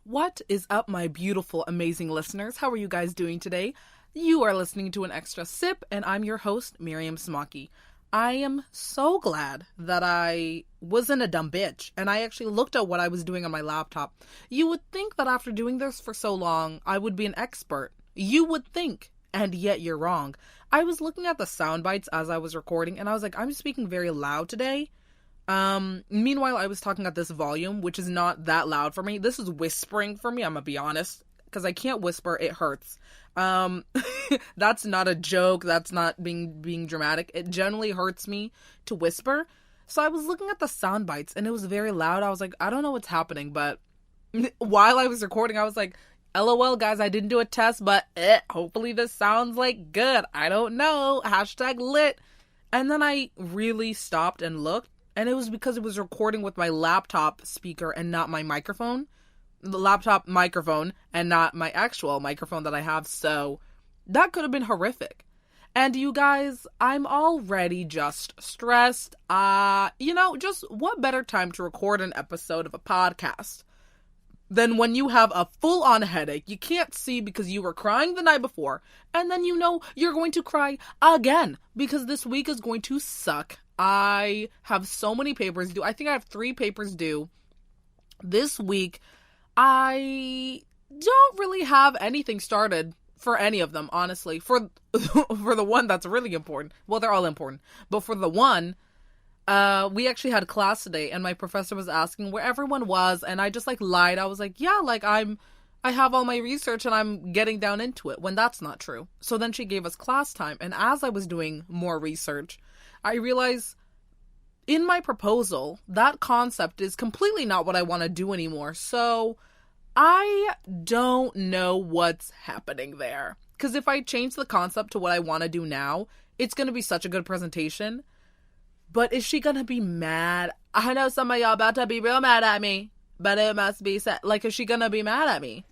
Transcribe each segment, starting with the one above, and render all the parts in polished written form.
What is up, my beautiful, amazing listeners? How are you guys doing today? You are listening to An Extra Sip, and I'm your host, Miriam Smaki. I am so glad that I wasn't a dumb bitch, and I actually looked at what I was doing on my laptop. You would think that after doing this for so long, I would be an expert. You would think, and yet you're wrong. I was looking at the sound bites as I was recording, and I was like, I'm speaking very loud today. Meanwhile, I was talking at this volume, which is not that loud for me. This is whispering for me, I'm gonna be honest, because I can't whisper, it hurts. That's not a joke, that's not being dramatic. It generally hurts me to whisper. So I was looking at the sound bites, and it was very loud. I was like, I don't know what's happening, but while I was recording, I was like, LOL, guys, I didn't do a test, but hopefully this sounds like good. I don't know. #lit. And then I really stopped and looked. And it was because it was recording with my laptop speaker and not my microphone. The laptop microphone and not my actual microphone that I have. So that could have been horrific. And you guys, I'm already just stressed. Just what better time to record an episode of a podcast than when you have a full-on headache. You can't see because you were crying the night before. And then you know you're going to cry again because this week is going to suck. I have so many papers due. I think I have 3 papers due this week. I don't really have anything started for any of them, honestly. For the one that's really important. Well, they're all important. But for the one, we actually had class today, and my professor was asking where everyone was, and I just lied. I was like, yeah, I have all my research and I'm getting down into it, when that's not true. So then she gave us class time, and as I was doing more research, I realized in my proposal, that concept is completely not what I want to do anymore. So I don't know what's happening there. Because if I change the concept to what I want to do now, it's going to be such a good presentation. But is she going to be mad? I know some of y'all about to be real mad at me, but it must be sad. Is she going to be mad at me?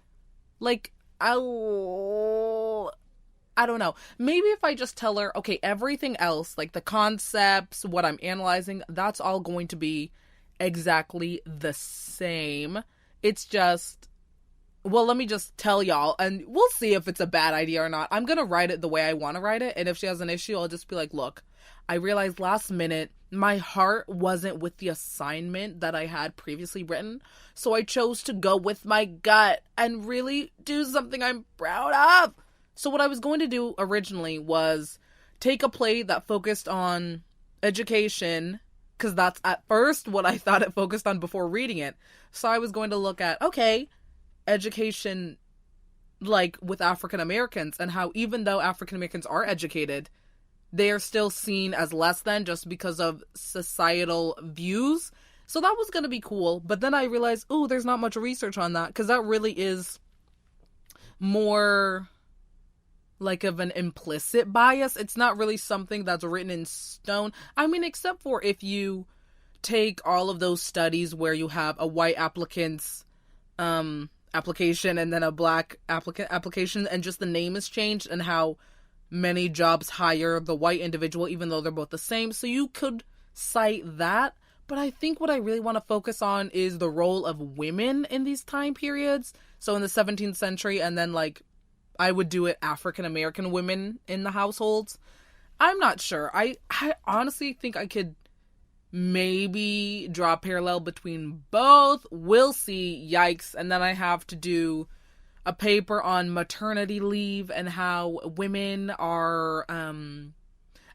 I don't know. Maybe if I just tell her, okay, everything else, the concepts, what I'm analyzing, that's all going to be exactly the same. It's just, well, let me just tell y'all, and we'll see if it's a bad idea or not. I'm going to write it the way I want to write it, and if she has an issue, I'll just be like, look, I realized last minute my heart wasn't with the assignment that I had previously written, so I chose to go with my gut and really do something I'm proud of. So what I was going to do originally was take a play that focused on education, because that's at first what I thought it focused on before reading it. So I was going to look at, okay, education with African Americans, and how even though African Americans are educated, they are still seen as less than just because of societal views. So that was going to be cool. But then I realized, there's not much research on that, because that really is more of an implicit bias. It's not really something that's written in stone. I mean, except for if you take all of those studies where you have a white applicant's application and then a black application, and just the name is changed, and how many jobs hire the white individual even though they're both the same. So you could cite that. But I think what I really want to focus on is the role of women in these time periods. So in the 17th century, and then I would do it African American women in the households. I'm not sure. I honestly think I could maybe draw a parallel between both. We'll see. Yikes. And then I have to do a paper on maternity leave and how women are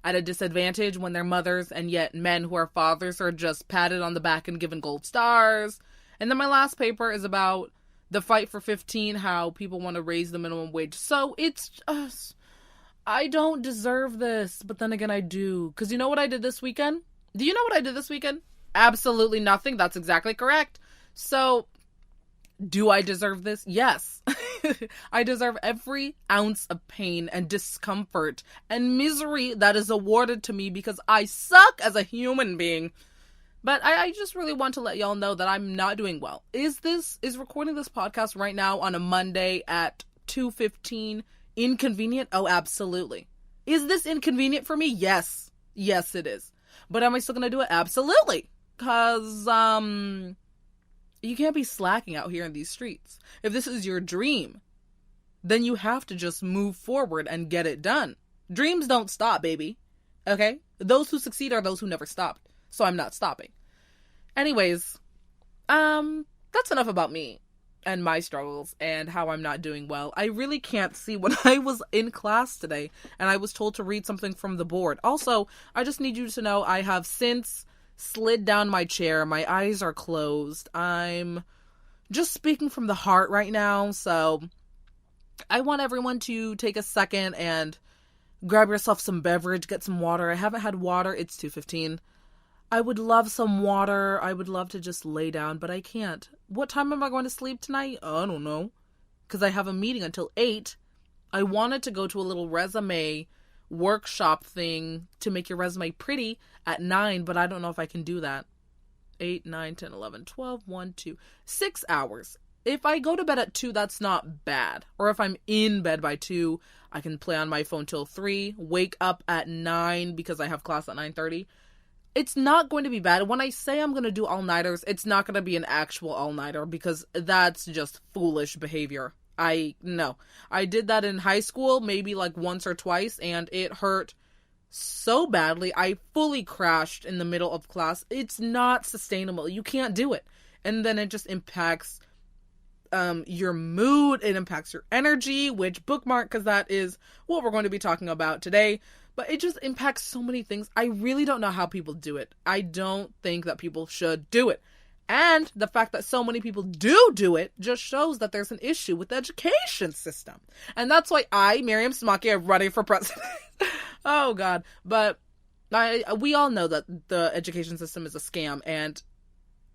at a disadvantage when they're mothers, and yet men who are fathers are just patted on the back and given gold stars. And then my last paper is about the fight for 15, how people want to raise the minimum wage. So it's just, I don't deserve this. But then again, I do. Because you know what I did this weekend? Do you know what I did this weekend? Absolutely nothing. That's exactly correct. So, do I deserve this? Yes. I deserve every ounce of pain and discomfort and misery that is awarded to me because I suck as a human being. But I just really want to let y'all know that I'm not doing well. Is recording this podcast right now on a Monday at 2:15 inconvenient? Oh, absolutely. Is this inconvenient for me? Yes. Yes, it is. But am I still going to do it? Absolutely. Because, You can't be slacking out here in these streets. If this is your dream, then you have to just move forward and get it done. Dreams don't stop, baby. Okay? Those who succeed are those who never stopped. So I'm not stopping. Anyways, that's enough about me and my struggles and how I'm not doing well. I really can't see when I was in class today and I was told to read something from the board. Also, I just need you to know I have since slid down my chair. My eyes are closed. I'm just speaking from the heart right now. So I want everyone to take a second and grab yourself some beverage, get some water. I haven't had water. It's 2:15. I would love some water. I would love to just lay down, but I can't. What time am I going to sleep tonight? I don't know. Because I have a meeting until 8. I wanted to go to a little resume workshop thing to make your resume pretty at 9, but I don't know if I can do that. 8, 9, 10, 11, 12, 1, 2, 6 hours. If I go to bed at 2, that's not bad. Or if I'm in bed by 2, I can play on my phone till 3, wake up at 9 because I have class at 9:30. It's not going to be bad. When I say I'm going to do all-nighters, it's not going to be an actual all-nighter because that's just foolish behavior. No. I did that in high school, maybe like once or twice, and it hurt so badly. I fully crashed in the middle of class. It's not sustainable. You can't do it. And then it just impacts your mood. It impacts your energy, which bookmark, because that is what we're going to be talking about today. But it just impacts so many things. I really don't know how people do it. I don't think that people should do it. And the fact that so many people do it just shows that there's an issue with the education system. And that's why I, Miriam Smaki, am running for president. Oh, God. But we all know that the education system is a scam. And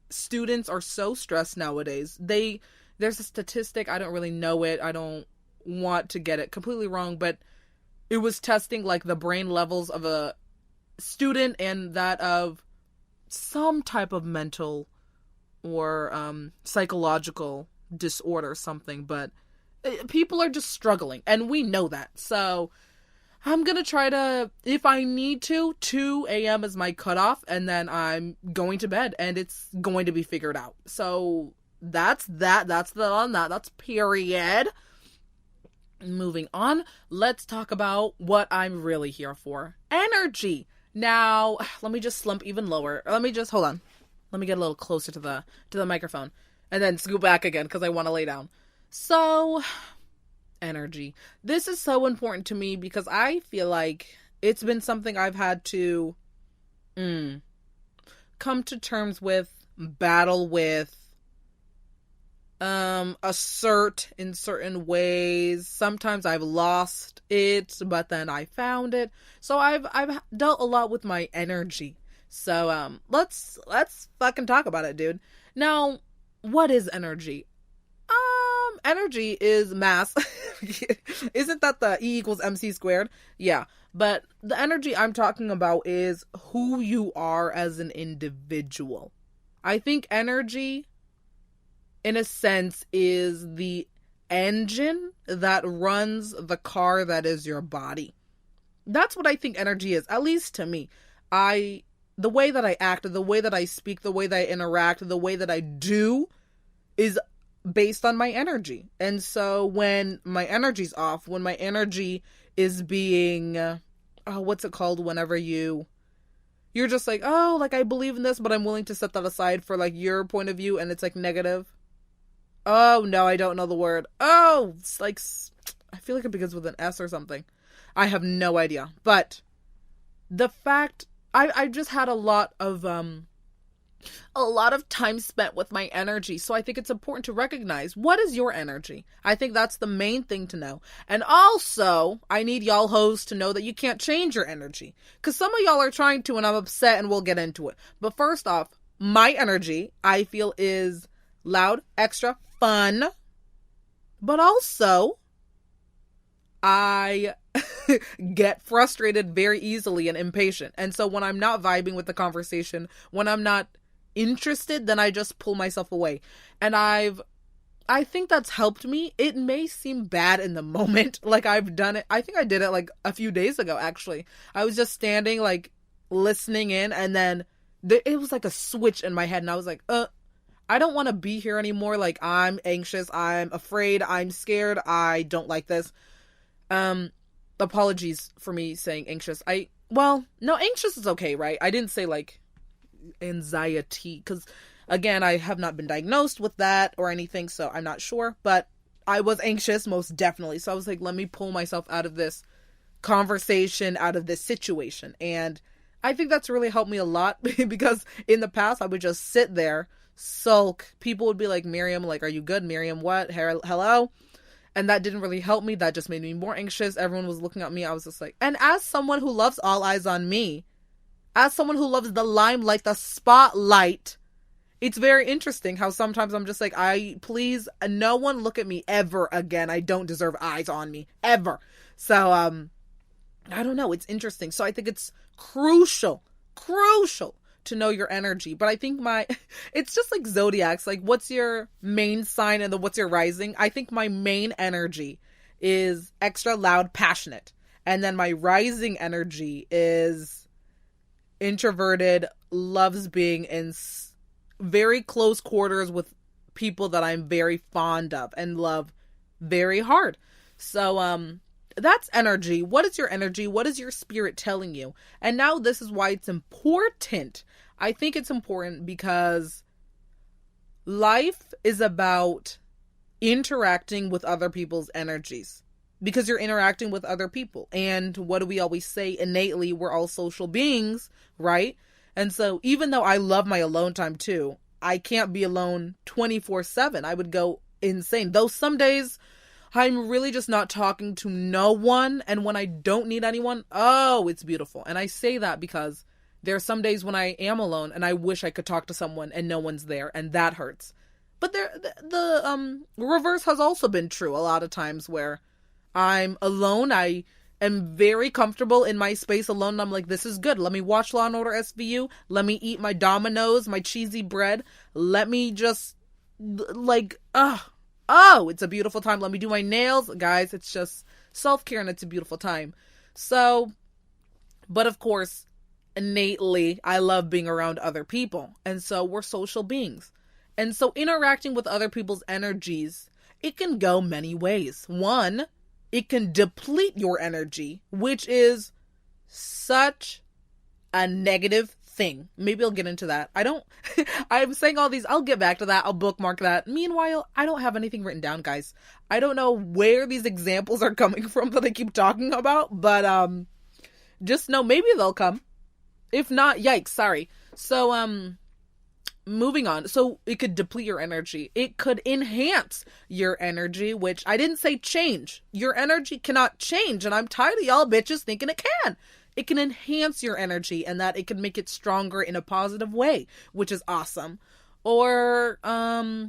students are so stressed nowadays. There's a statistic. I don't really know it. I don't want to get it completely wrong. But it was testing like the brain levels of a student and that of some type of mental or psychological disorder or something. But people are just struggling and we know that. So I'm going to try to, if I need to, 2 a.m. is my cutoff and then I'm going to bed and it's going to be figured out. So that's that. That's that on that. That's period. Moving on, let's talk about what I'm really here for. Energy. Now, let me just slump even lower. Hold on. Let me get a little closer to the microphone and then scoot back again because I want to lay down. So, energy. This is so important to me because I feel like it's been something I've had to come to terms with, battle with, assert in certain ways. Sometimes I've lost it, but then I found it. So I've dealt a lot with my energy. So let's fucking talk about it, dude. Now, what is energy? Energy is mass. Isn't that the E equals MC squared? Yeah. But the energy I'm talking about is who you are as an individual. I think energy, in a sense, is the engine that runs the car that is your body. That's what I think energy is, at least to me. The way that I act, the way that I speak, the way that I interact, the way that I do is based on my energy. And so when my energy's off, when my energy is being, what's it called whenever you're just like, oh, like I believe in this, but I'm willing to set that aside for like your point of view and it's like negative. Oh, no, I don't know the word. Oh, it's like, I feel like it begins with an S or something. I have no idea. But the fact, I just had a lot of time spent with my energy. So I think it's important to recognize, what is your energy? I think that's the main thing to know. And also, I need y'all hoes to know that you can't change your energy. Because some of y'all are trying to, and I'm upset, and we'll get into it. But first off, my energy, I feel, is loud, extra, fun. But also, I get frustrated very easily and impatient. And so when I'm not vibing with the conversation, when I'm not interested, then I just pull myself away. And I think that's helped me. It may seem bad in the moment, like I've done it. I think I did it like a few days ago, actually. I was just standing, like, listening in, and then it was like a switch in my head, and I was like, I don't want to be here anymore. Like, I'm anxious, I'm afraid, I'm scared, I don't like this. Apologies for me saying anxious. Well, no, anxious is okay, right? I didn't say like anxiety, because again, I have not been diagnosed with that or anything, so I'm not sure, but I was anxious most definitely. So I was like, let me pull myself out of this conversation, out of this situation. And I think that's really helped me a lot because in the past I would just sit there, sulk. People would be like, Miriam, like, are you good? Miriam, what? Hello? And that didn't really help me. That just made me more anxious. Everyone was looking at me. I was just like, and as someone who loves all eyes on me, as someone who loves the limelight, the spotlight, it's very interesting how sometimes I'm just like, please, no one look at me ever again. I don't deserve eyes on me ever. So, I don't know. It's interesting. So I think it's crucial to know your energy. But I think it's just like zodiacs. Like, what's your main sign and what's your rising? I think my main energy is extra loud, passionate. And then my rising energy is introverted, loves being in very close quarters with people that I'm very fond of and love very hard. So, that's energy. What is your energy? What is your spirit telling you? And now this is why it's important. I think it's important because life is about interacting with other people's energies, because you're interacting with other people. And what do we always say? Innately, we're all social beings, right? And so even though I love my alone time too, I can't be alone 24/7. I would go insane. Though some days I'm really just not talking to no one. And when I don't need anyone, oh, it's beautiful. And I say that because there are some days when I am alone and I wish I could talk to someone and no one's there. And that hurts. But the reverse has also been true a lot of times where I'm alone. I am very comfortable in my space alone. And I'm like, this is good. Let me watch Law & Order SVU. Let me eat my Domino's, my cheesy bread. Let me just like, oh, it's a beautiful time. Let me do my nails. Guys, it's just self-care and it's a beautiful time. So, but of course, innately, I love being around other people. And so we're social beings. And so interacting with other people's energies, it can go many ways. One, it can deplete your energy, which is such a negative thing. Maybe I'll get into that. I'm saying all these, I'll get back to that. I'll bookmark that. Meanwhile, I don't have anything written down, guys. I don't know where these examples are coming from that I keep talking about, but just know maybe they'll come. If not, yikes, sorry. So, moving on. So it could deplete your energy. It could enhance your energy, which I didn't say change. Your energy cannot change, and I'm tired of y'all bitches thinking it can. It can enhance your energy and that it can make it stronger in a positive way, which is awesome. Or, I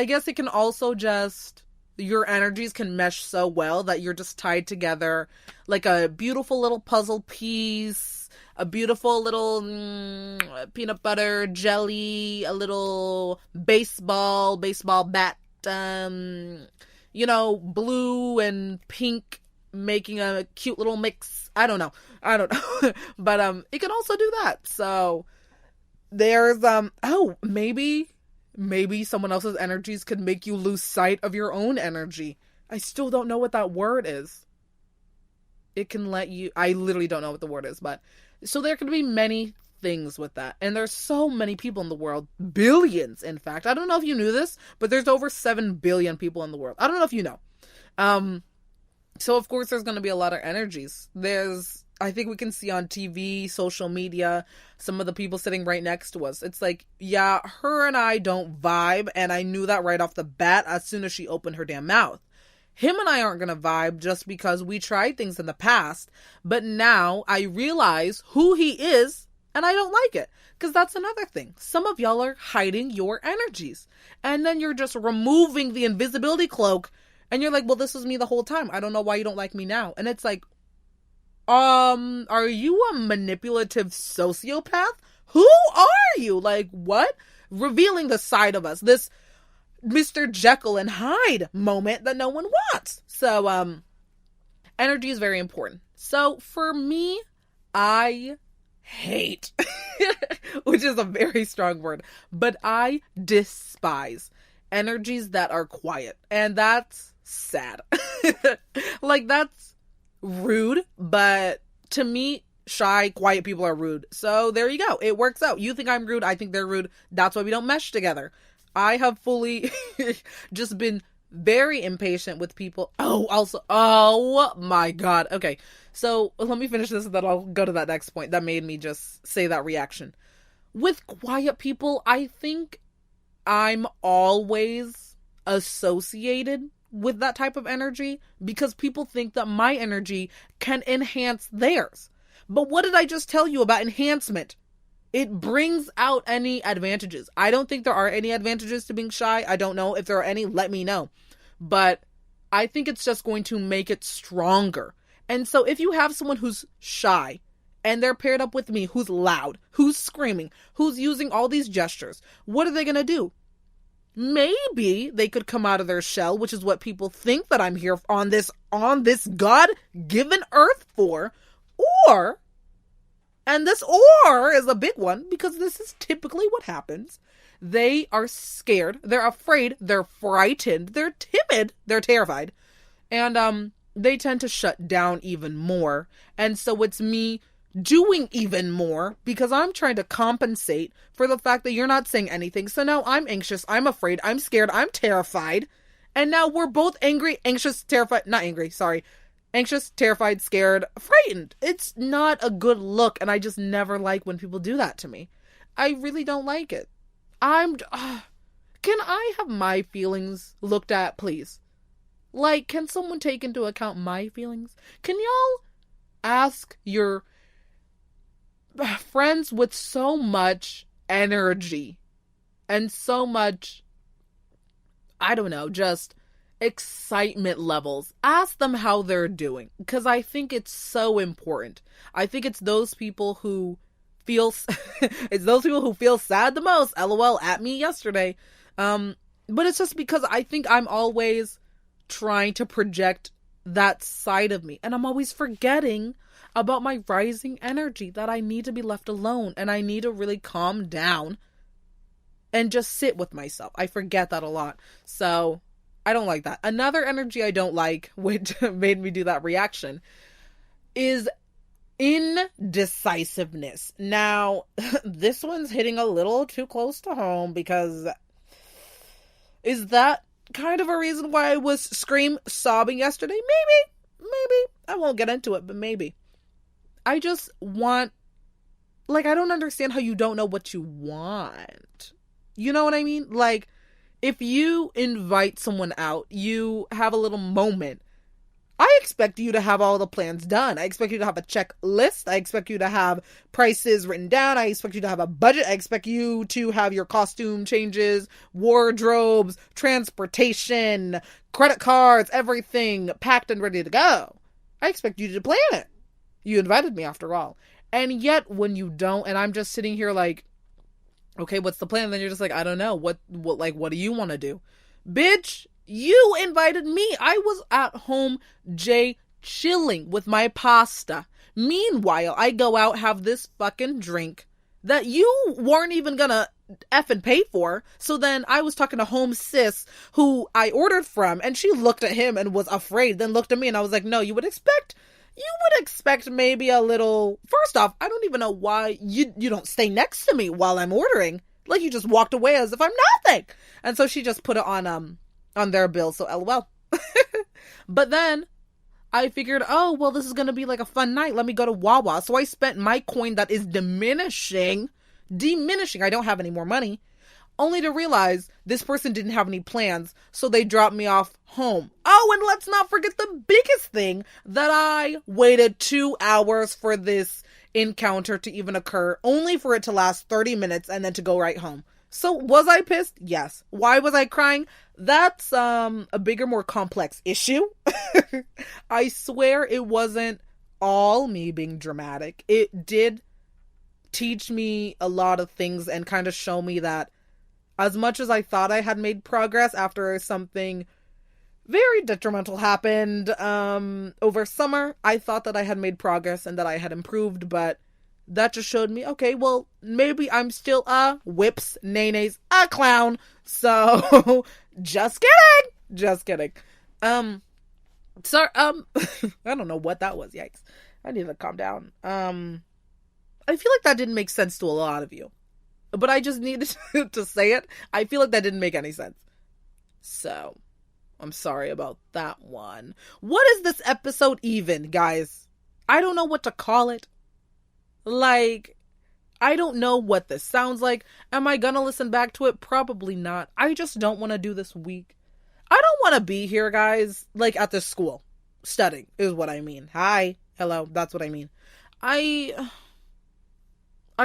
guess it can also just, your energies can mesh so well that you're just tied together like a beautiful little puzzle piece, a beautiful little peanut butter jelly, a little baseball bat, blue and pink, making a cute little mix. I don't know. But it can also do that. So there's maybe someone else's energies could make you lose sight of your own energy. I still don't know what that word is. It can let you, I literally don't know what the word is, but so there could be many things with that. And there's so many people in the world, billions, in fact. I don't know if you knew this, but there's over 7 billion people in the world. I don't know if you know. So of course there's going to be a lot of energies. I think we can see on TV, social media, some of the people sitting right next to us. It's like, yeah, her and I don't vibe. And I knew that right off the bat as soon as she opened her damn mouth. Him and I aren't going to vibe just because we tried things in the past. But now I realize who he is and I don't like it. Because that's another thing. Some of y'all are hiding your energies. And then you're just removing the invisibility cloak. And you're like, well, this was me the whole time. I don't know why you don't like me now. And it's like, are you a manipulative sociopath? Who are you? Like, what? Revealing the side of us. This Mr. Jekyll and Hyde moment that no one wants. So, energy is very important. So, for me, I hate, which is a very strong word, but I despise energies that are quiet. And that's sad. Like, that's rude, but to me, shy, quiet people are rude. So there you go. It works out. You think I'm rude, I think they're rude. That's why we don't mesh together. I have fully just been very impatient with people. Oh my God. Okay. So let me finish this and then I'll go to that next point that made me just say that reaction. With quiet people, I think I'm always associated with that type of energy because people think that my energy can enhance theirs. But what did I just tell you about enhancement? It brings out any advantages. I don't think there are any advantages to being shy. I don't know. If there are any, let me know. But I think it's just going to make it stronger. And so if you have someone who's shy and they're paired up with me, who's loud, who's screaming, who's using all these gestures, what are they going to do? Maybe they could come out of their shell, which is what people think that I'm here on this God-given earth for. Or, and this or is a big one because this is typically what happens. They are scared, they're afraid, they're frightened, they're timid, they're terrified. And they tend to shut down even more. And so it's me doing even more because I'm trying to compensate for the fact that you're not saying anything. So now I'm anxious, I'm afraid, I'm scared, I'm terrified. And now we're both angry, anxious, terrified, not angry, sorry. Anxious, terrified, scared, frightened. It's not a good look, and I just never like when people do that to me. I really don't like it. Can I have my feelings looked at, please? Like, can someone take into account my feelings? Can y'all ask your friends with so much energy and so much, I don't know, just excitement levels, ask them how they're doing, because I think it's so important. I think it's those people who feel it's those people who feel sad the most, LOL, at me yesterday. But it's just because I think I'm always trying to project that side of me, and I'm always forgetting about my rising energy, that I need to be left alone and I need to really calm down and just sit with myself. I forget that a lot. So I don't like that. Another energy I don't like, which made me do that reaction, is indecisiveness. Now, this one's hitting a little too close to home because is that kind of a reason why I was sobbing yesterday? Maybe. I won't get into it, but maybe. I just want, like, I don't understand how you don't know what you want. You know what I mean? Like, if you invite someone out, you have a little moment, I expect you to have all the plans done. I expect you to have a checklist. I expect you to have prices written down. I expect you to have a budget. I expect you to have your costume changes, wardrobes, transportation, credit cards, everything packed and ready to go. I expect you to plan it. You invited me after all. And yet when you don't, and I'm just sitting here like, okay, what's the plan? And then you're just like, I don't know. What do you want to do? Bitch, you invited me. I was at home, chilling with my pasta. Meanwhile, I go out, have this fucking drink that you weren't even gonna effing pay for. So then I was talking to home sis who I ordered from, and she looked at him and was afraid, then looked at me and I was like, no, you would expect maybe a little, first off, I don't even know why you don't stay next to me while I'm ordering. Like, you just walked away as if I'm nothing. And so she just put it on their bill, so LOL. But then I figured, oh, well, this is going to be like a fun night. Let me go to Wawa. So I spent my coin that is diminishing. I don't have any more money. Only to realize this person didn't have any plans, so they dropped me off home. Oh, and let's not forget the biggest thing, that I waited 2 hours for this encounter to even occur, only for it to last 30 minutes and then to go right home. So was I pissed? Yes. Why was I crying? That's a bigger, more complex issue. I swear it wasn't all me being dramatic. It did teach me a lot of things and kind of show me that as much as I thought I had made progress after something very detrimental happened over summer, I thought that I had made progress and that I had improved, but that just showed me, okay, well, maybe I'm still a whips, nays, a clown. So, just kidding. Just kidding. Sorry, I don't know what that was. Yikes. I need to calm down. I feel like that didn't make sense to a lot of you. But I just needed to say it. I feel like that didn't make any sense. So, I'm sorry about that one. What is this episode even, guys? I don't know what to call it. Like, I don't know what this sounds like. Am I gonna listen back to it? Probably not. I just don't want to do this week. I don't want to be here, guys, like at this school. Studying is what I mean. Hi. Hello. That's what I mean. I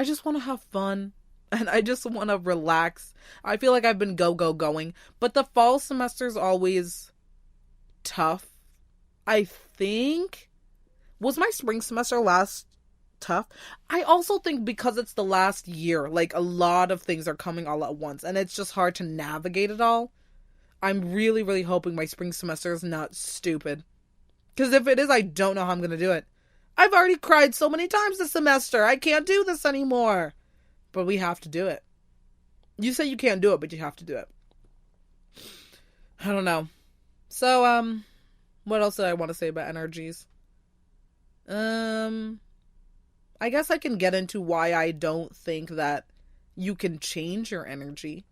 just want to have fun. And I just want to relax. I feel like I've been going. But the fall semester is always tough. I think. Was my spring semester last tough? I also think because it's the last year, like a lot of things are coming all at once. And it's just hard to navigate it all. I'm really, really hoping my spring semester is not stupid. Because if it is, I don't know how I'm going to do it. I've already cried so many times this semester. I can't do this anymore. But we have to do it. You say you can't do it, but you have to do it. I don't know. So, what else did I want to say about energies? I guess I can get into why I don't think that you can change your energy.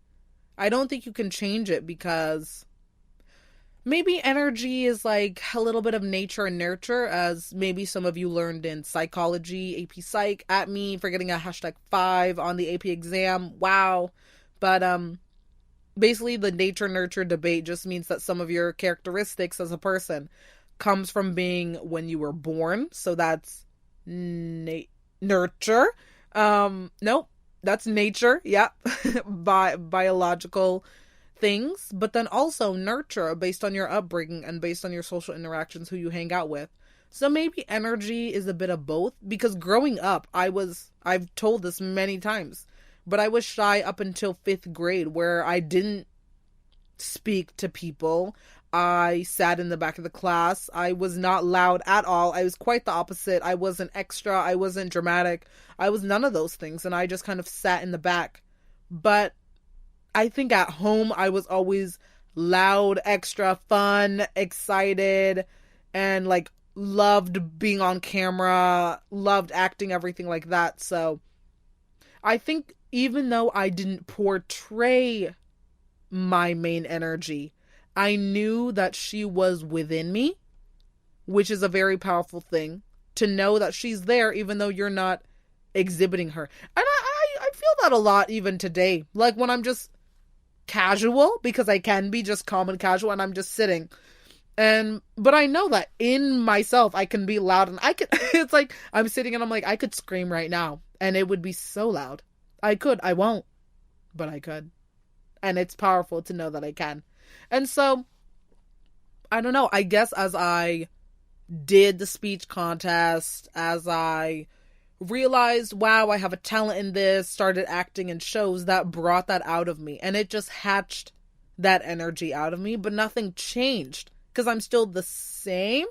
I don't think you can change it because maybe energy is like a little bit of nature and nurture, as maybe some of you learned in psychology, AP Psych, at me for getting a #5 on the AP exam. Wow. But basically the nature nurture debate just means that some of your characteristics as a person comes from being when you were born. So that's nurture. Nope. That's nature. Yeah. Biological things, but then also nurture based on your upbringing and based on your social interactions, who you hang out with. So maybe energy is a bit of both, because growing up, I've told this many times, but I was shy up until 5th grade, where I didn't speak to people. I sat in the back of the class. I was not loud at all. I was quite the opposite. I wasn't extra. I wasn't dramatic. I was none of those things. And I just kind of sat in the back. But I think at home, I was always loud, extra, fun, excited, and like loved being on camera, loved acting, everything like that. So I think even though I didn't portray my main energy, I knew that she was within me, which is a very powerful thing, to know that she's there even though you're not exhibiting her. And I feel that a lot even today. Like when I'm just casual, because I can be just calm and casual, and I'm just sitting. But I know that in myself, I can be loud, and it's like, I'm sitting and I'm like, I could scream right now, and it would be so loud. I won't, but I could. And it's powerful to know that I can. And so, I don't know, I guess as I did the speech contest, as I realized, wow, I have a talent in this, started acting in shows, that brought that out of me. And it just hatched that energy out of me, but nothing changed because I'm still the same.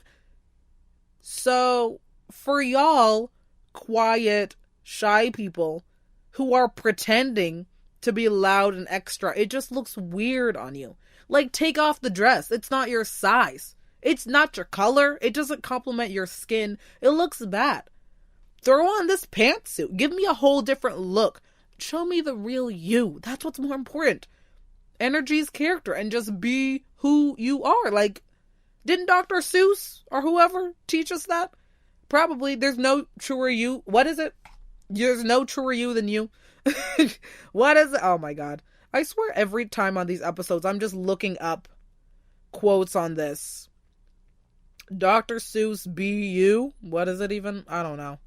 So for y'all quiet, shy people who are pretending to be loud and extra, it just looks weird on you. Like, take off the dress. It's not your size. It's not your color. It doesn't complement your skin. It looks bad. Throw on this pantsuit. Give me a whole different look. Show me the real you. That's what's more important. Energy's character, and just be who you are. Like, didn't Dr. Seuss or whoever teach us that? Probably. There's no truer you. What is it? There's no truer you than you. What is it? Oh my God. I swear every time on these episodes, I'm just looking up quotes on this. Dr. Seuss, be you? What is it even? I don't know.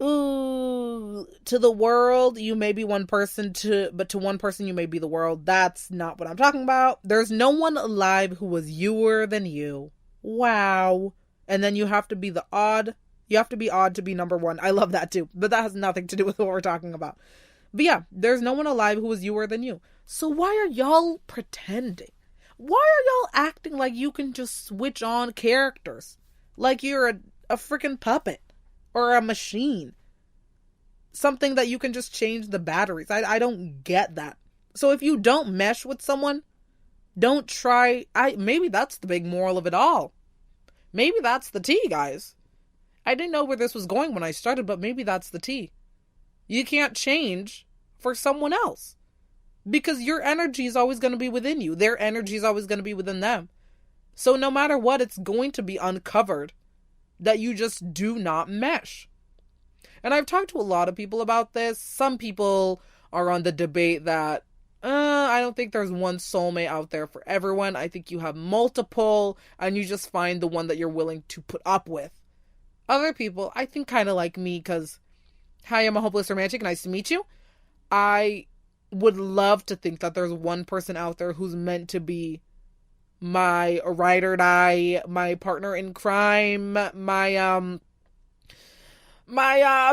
Ooh, to the world, you may be one person, but to one person, you may be the world. That's not what I'm talking about. There's no one alive who was youer than you. Wow. And then you have to be odd to be number one. I love that too. But that has nothing to do with what we're talking about. But yeah, there's no one alive who was youer than you. So why are y'all pretending? Why are y'all acting like you can just switch on characters? Like you're a freaking puppet or a machine? something that you can just change the batteries. I don't get that. So if you don't mesh with someone, don't try. Maybe that's the big moral of it all. Maybe that's the tea, guys. I didn't know where this was going when I started, but maybe that's the tea. You can't change for someone else because your energy is always going to be within you. Their energy is always going to be within them. So no matter what, it's going to be uncovered that you just do not mesh. And I've talked to a lot of people about this. Some people are on the debate that I don't think there's one soulmate out there for everyone. I think you have multiple and you just find the one that you're willing to put up with. Other people, I think kind of like me, because, hi, I'm a hopeless romantic. Nice to meet you. I would love to think that there's one person out there who's meant to be my ride or die, my partner in crime, my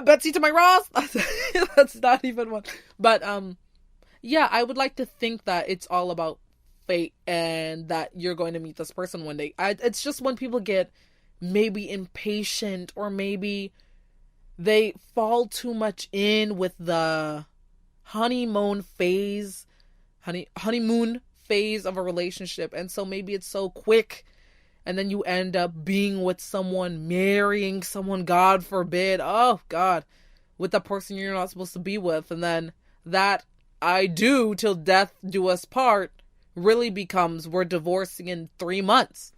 Betsy to my Ross. That's not even one. But yeah, I would like to think that it's all about fate and that you're going to meet this person one day. It's just when people get maybe impatient or maybe they fall too much in with the honeymoon phase of a relationship, and so maybe it's so quick and then you end up being with someone, marrying someone, God forbid, oh God, with the person you're not supposed to be with, and then that I do till death do us part really becomes we're divorcing in 3 months.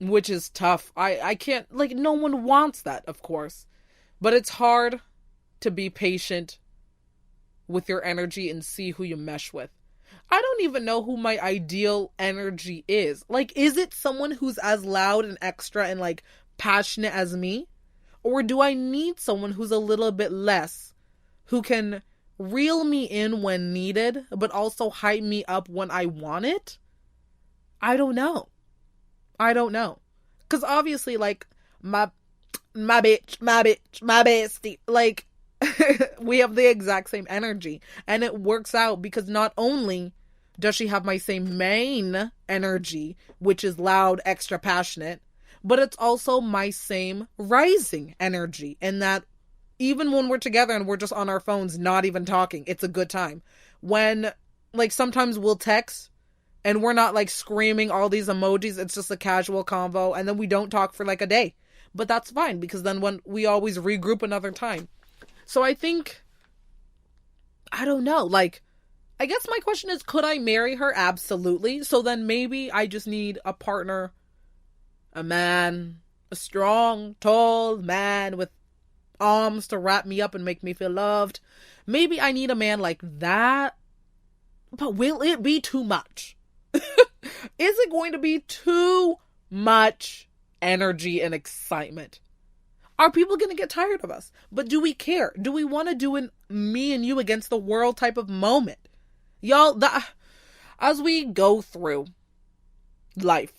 Which is tough. I can't, like, no one wants that, of course. But it's hard to be patient with your energy and see who you mesh with. I don't even know who my ideal energy is. Like, is it someone who's as loud and extra and, like, passionate as me? Or do I need someone who's a little bit less, who can reel me in when needed, but also hype me up when I want it? I don't know. Because obviously, like, my bestie, like, we have the exact same energy. And it works out because not only does she have my same main energy, which is loud, extra passionate, but it's also my same rising energy. And that even when we're together and we're just on our phones, not even talking, it's a good time. When, like, sometimes we'll text and we're not, like, screaming all these emojis. It's just a casual convo. And then we don't talk for, like, a day. But that's fine, because then when we always regroup another time. So I think, I don't know. Like, I guess my question is, could I marry her? Absolutely. So then maybe I just need a partner, a man, a strong, tall man with arms to wrap me up and make me feel loved. Maybe I need a man like that. But will it be too much? Is it going to be too much energy and excitement? Are people going to get tired of us? But do we care? Do we want to do an me and you against the world type of moment? Y'all, as we go through life,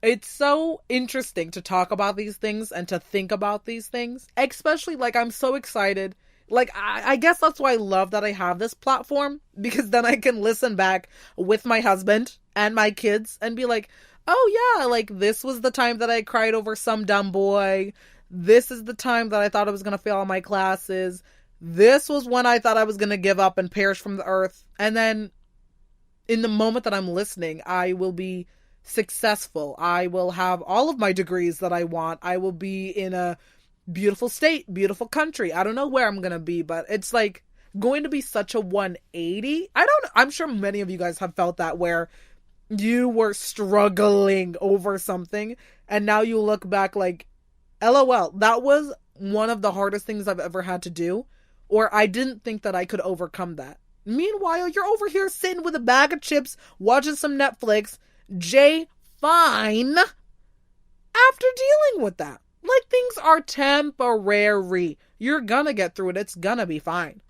it's so interesting to talk about these things and to think about these things. Especially, like, I'm so excited. Like, I guess that's why I love that I have this platform, because then I can listen back with my husband and my kids and be like, oh yeah, like, this was the time that I cried over some dumb boy. This is the time that I thought I was going to fail all my classes. This was when I thought I was going to give up and perish from the earth. And then in the moment that I'm listening, I will be successful. I will have all of my degrees that I want. I will be in a beautiful state, beautiful country. I don't know where I'm going to be, but it's like going to be such a 180. I'm sure many of you guys have felt that, where you were struggling over something and now you look back like, LOL, that was one of the hardest things I've ever had to do, or I didn't think that I could overcome that. Meanwhile, you're over here sitting with a bag of chips, watching some Netflix, fine, after dealing with that. Like, things are temporary. You're gonna get through it. It's gonna be fine.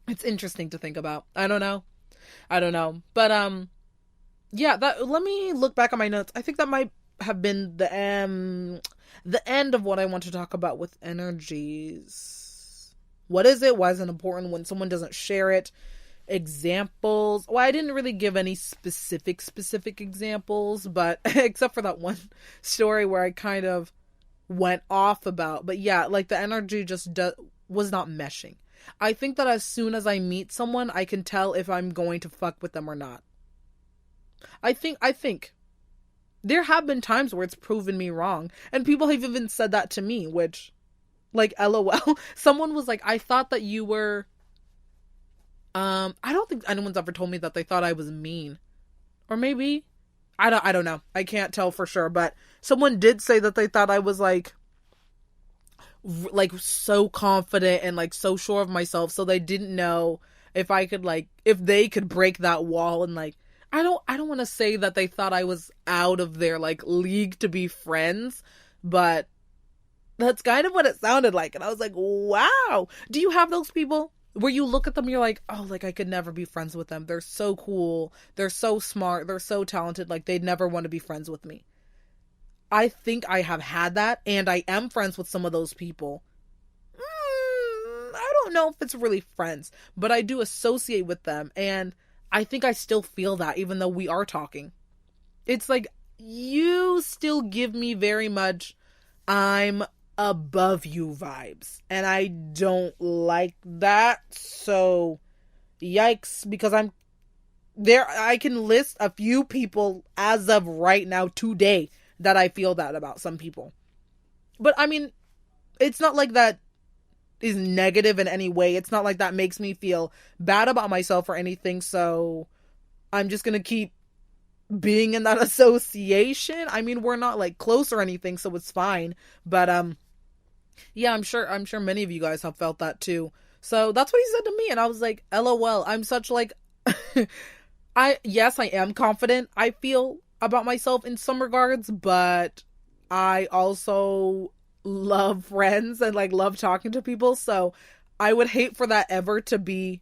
It's interesting to think about. I don't know. But, yeah, let me look back on my notes. I think that might have been the end of what I want to talk about with energies. What is it? Why is it important when someone doesn't share it? Examples. Well, I didn't really give any specific examples, but except for that one story where I kind of went off about. But yeah, like the energy just was not meshing. I think that as soon as I meet someone, I can tell if I'm going to fuck with them or not. I think there have been times where it's proven me wrong, and people have even said that to me, which, like, LOL. Someone was like, I thought that you were, I don't think anyone's ever told me that they thought I was mean. Or maybe, I don't know. I can't tell for sure, but someone did say that they thought I was like so confident and like so sure of myself, so they didn't know if I could, like, if they could break that wall. And like, I don't want to say that they thought I was out of their like league to be friends, but that's kind of what it sounded like. And I was like, wow. Do you have those people where you look at them and you're like, oh, like I could never be friends with them. They're so cool. They're so smart. They're so talented. Like they'd never want to be friends with me. I think I have had that, and I am friends with some of those people. I don't know if it's really friends, but I do associate with them, and I think I still feel that even though we are talking. It's like, you still give me very much I'm above you vibes, and I don't like that. So yikes, because I'm there. I can list a few people as of right now today that I feel that about some people. But I mean, it's not like that is negative in any way. It's not like that makes me feel bad about myself or anything. So I'm just going to keep being in that association. I mean, we're not like close or anything, so it's fine. But yeah, I'm sure many of you guys have felt that too. So that's what he said to me, and I was like, LOL. I'm such like yes, I am confident, I feel, about myself in some regards, but I also love friends and like love talking to people. So I would hate for that ever to be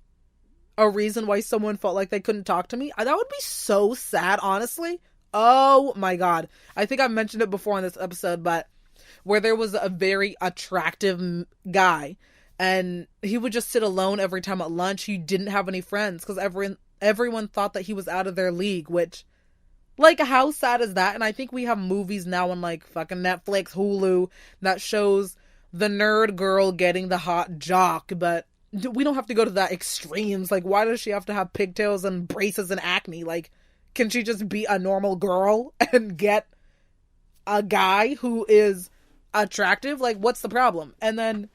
a reason why someone felt like they couldn't talk to me. That would be so sad, honestly. Oh my God. I think I've mentioned it before in this episode, but where there was a very attractive guy and he would just sit alone every time at lunch. He didn't have any friends because everyone thought that he was out of their league, which, like, how sad is that? And I think we have movies now on like fucking Netflix, Hulu, that shows the nerd girl getting the hot jock, but we don't have to go to that extremes. Like, why does she have to have pigtails and braces and acne? Like, can she just be a normal girl and get a guy who is attractive? Like, what's the problem? And then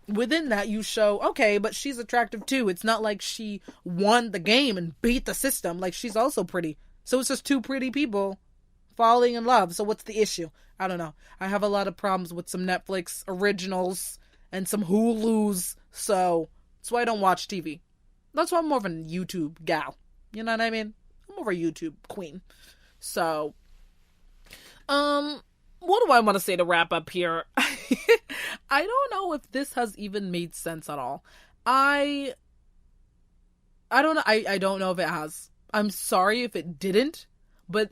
within that you show, okay, but she's attractive too. It's not like she won the game and beat the system. Like, she's also pretty. So it's just two pretty people falling in love. So what's the issue? I don't know. I have a lot of problems with some Netflix originals and some Hulus. So that's why I don't watch TV. That's why I'm more of a YouTube gal. You know what I mean? I'm more of a YouTube queen. So, what do I want to say to wrap up here? I don't know if this has even made sense at all. I don't know. I don't know if it has. I'm sorry if it didn't, but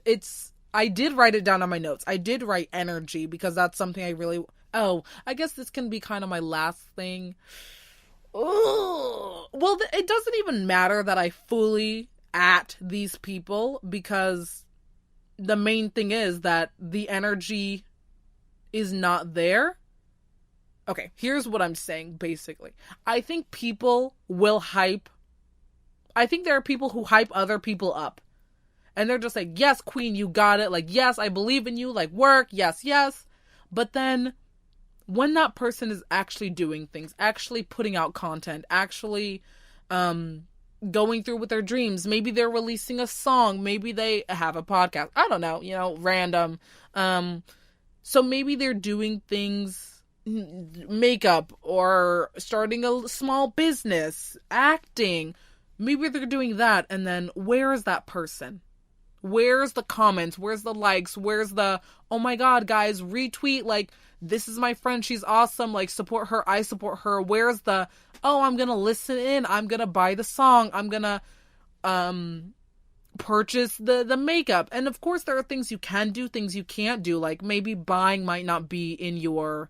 I did write it down on my notes. I did write energy because that's something I really, I guess this can be kind of my last thing. Ugh. Well, it doesn't even matter that I fully at these people, because the main thing is that the energy is not there. Okay, here's what I'm saying, basically. I think there are people who hype other people up. And they're just like, yes, queen, you got it. Like, yes, I believe in you. Like, work. Yes, yes. But then when that person is actually doing things, actually putting out content, actually going through with their dreams, maybe they're releasing a song, maybe they have a podcast. I don't know, random. So maybe they're doing things, makeup, or starting a small business, acting. Maybe they're doing that, and then where is that person? Where's the comments? Where's the likes? Where's the, oh my God, guys, retweet, like, this is my friend, she's awesome, like, support her, I support her. Where's the, oh, I'm gonna listen in, I'm gonna buy the song, I'm gonna purchase the makeup. And of course there are things you can do, things you can't do. Like, maybe buying might not be in your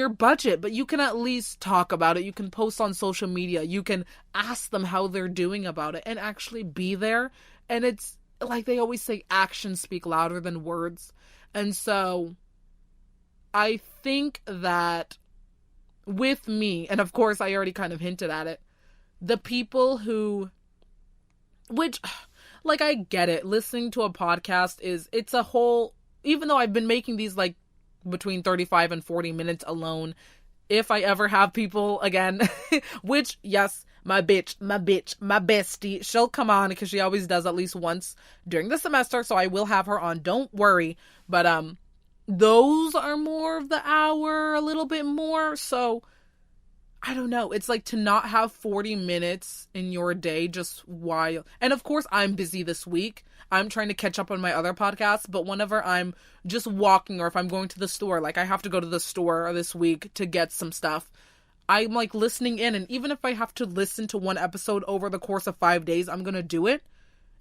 budget, but you can at least talk about it. You can post on social media. You can ask them how they're doing about it and actually be there. And it's like they always say, actions speak louder than words. And so I think that with me, and of course I already kind of hinted at it, the people who, which, like, I get it. Listening to a podcast it's a whole, even though I've been making these like between 35 and 40 minutes alone, if I ever have people again, which, yes, my bestie, she'll come on because she always does at least once during the semester, so I will have her on, don't worry. But those are more of the hour, a little bit more, so I don't know. It's like to not have 40 minutes in your day just while... And of course, I'm busy this week. I'm trying to catch up on my other podcasts, but whenever I'm just walking or if I'm going to the store, like I have to go to the store this week to get some stuff, I'm like listening in. And even if I have to listen to one episode over the course of 5 days, I'm going to do it.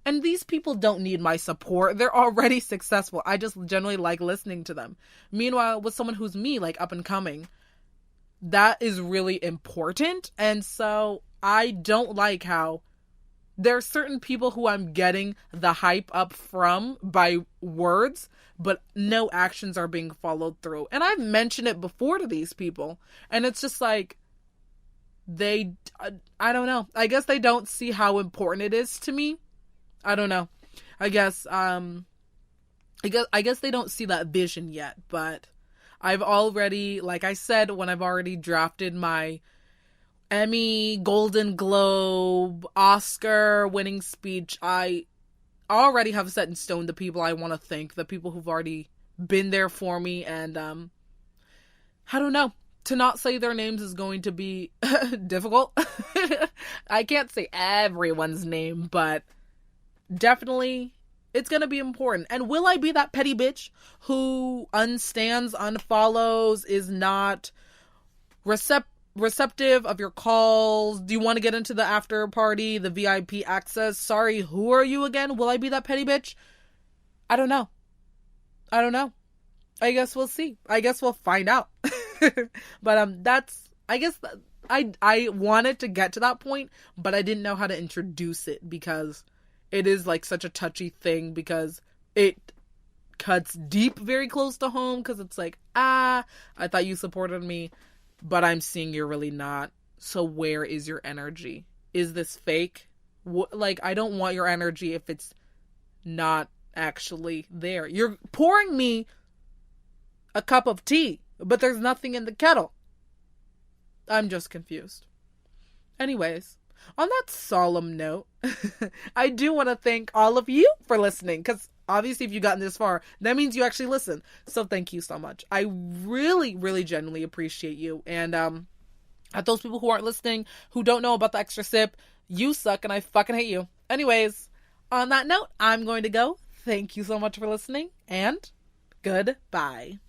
And these people don't need my support. They're already successful. I just generally like listening to them. Meanwhile, with someone who's me, like up and coming, that is really important. And so I don't like how there are certain people who I'm getting the hype up from by words, but no actions are being followed through. And I've mentioned it before to these people, and it's just like, I don't know. I guess they don't see how important it is to me. I don't know. I guess they don't see that vision yet, but I've already, like I said, when I've already drafted my Emmy, Golden Globe, Oscar winning speech, I already have set in stone the people I want to thank, the people who've already been there for me, and I don't know. To not say their names is going to be difficult. I can't say everyone's name, but definitely it's going to be important. And will I be that petty bitch who unstands, unfollows, is not receptive of your calls? Do you want to get into the after party, the VIP access? Sorry, who are you again? Will I be that petty bitch? I don't know. I guess we'll see. I guess we'll find out. But that's, I guess I wanted to get to that point, but I didn't know how to introduce it because it is like such a touchy thing, because it cuts deep very close to home, because it's like, I thought you supported me, but I'm seeing you're really not. So where is your energy? Is this fake? Like, I don't want your energy if it's not actually there. You're pouring me a cup of tea, but there's nothing in the kettle. I'm just confused. Anyways, on that solemn note, I do want to thank all of you for listening, because obviously if you've gotten this far, that means you actually listen. So thank you so much. I really, really genuinely appreciate you. And at those people who aren't listening, who don't know about the extra sip, you suck and I fucking hate you. Anyways, on that note, I'm going to go. Thank you so much for listening, and goodbye.